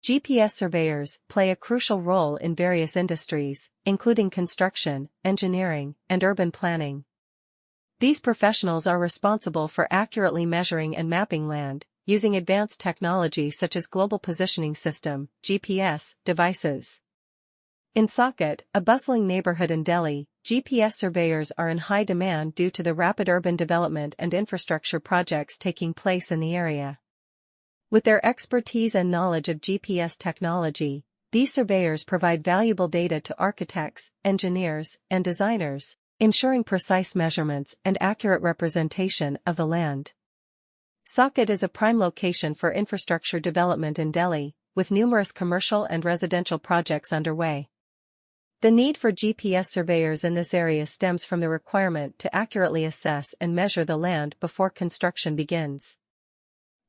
GPS surveyors play a crucial role in various industries, including construction, engineering, and urban planning. These professionals are responsible for accurately measuring and mapping land, using advanced technology such as Global Positioning System (GPS) devices. In Saket, a bustling neighborhood in Delhi, GPS surveyors are in high demand due to the rapid urban development and infrastructure projects taking place in the area. With their expertise and knowledge of GPS technology, these surveyors provide valuable data to architects, engineers, and designers, ensuring precise measurements and accurate representation of the land. Saket is a prime location for infrastructure development in Delhi, with numerous commercial and residential projects underway. The need for GPS surveyors in this area stems from the requirement to accurately assess and measure the land before construction begins.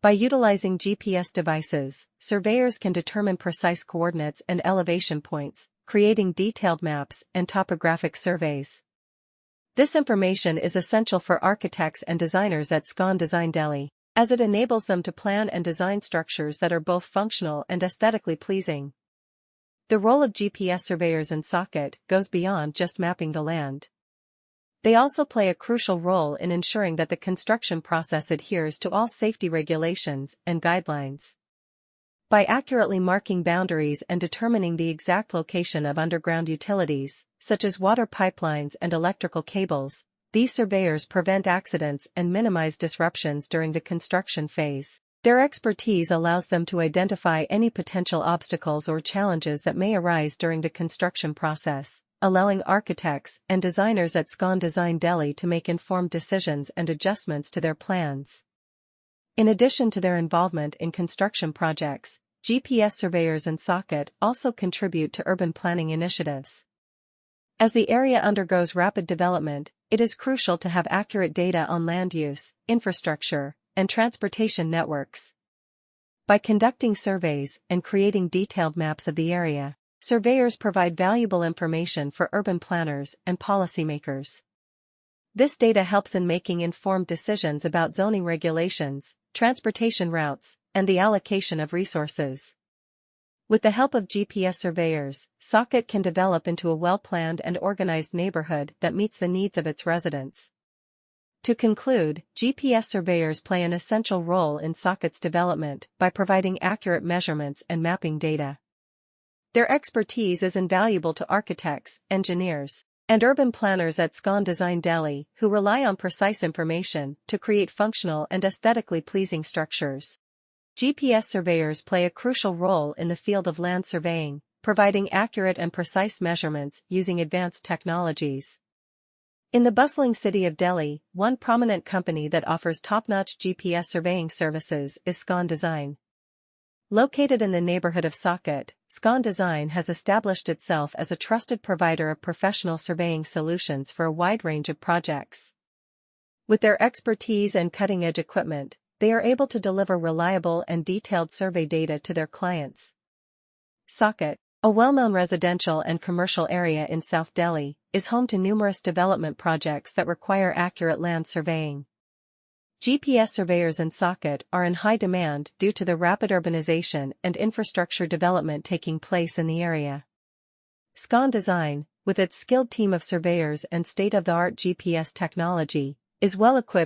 By utilizing GPS devices, surveyors can determine precise coordinates and elevation points, creating detailed maps and topographic surveys. This information is essential for architects and designers at Scon Design Delhi, as it enables them to plan and design structures that are both functional and aesthetically pleasing. The role of GPS surveyors in Saket goes beyond just mapping the land. They also play a crucial role in ensuring that the construction process adheres to all safety regulations and guidelines. By accurately marking boundaries and determining the exact location of underground utilities, such as water pipelines and electrical cables, these surveyors prevent accidents and minimize disruptions during the construction phase. Their expertise allows them to identify any potential obstacles or challenges that may arise during the construction process, allowing architects and designers at Scon Design Delhi to make informed decisions and adjustments to their plans. In addition to their involvement in construction projects, GPS surveyors in Saket also contribute to urban planning initiatives. As the area undergoes rapid development, it is crucial to have accurate data on land use, infrastructure, and transportation networks. By conducting surveys and creating detailed maps of the area, surveyors provide valuable information for urban planners and policymakers. This data helps in making informed decisions about zoning regulations, transportation routes, and the allocation of resources. With the help of GPS surveyors, Saket can develop into a well-planned and organized neighborhood that meets the needs of its residents. To conclude, GPS surveyors play an essential role in Saket's development by providing accurate measurements and mapping data. Their expertise is invaluable to architects, engineers, and urban planners at Scon Design Delhi who rely on precise information to create functional and aesthetically pleasing structures. GPS surveyors play a crucial role in the field of land surveying, providing accurate and precise measurements using advanced technologies. In the bustling city of Delhi, one prominent company that offers top-notch GPS surveying services is Scon Design. Located in the neighborhood of Saket, Scon Design has established itself as a trusted provider of professional surveying solutions for a wide range of projects. With their expertise and cutting-edge equipment, they are able to deliver reliable and detailed survey data to their clients. Saket, a well-known residential and commercial area in South Delhi, is home to numerous development projects that require accurate land surveying. GPS surveyors in Saket are in high demand due to the rapid urbanization and infrastructure development taking place in the area. Scon Design, with its skilled team of surveyors and state-of-the-art GPS technology, is well equipped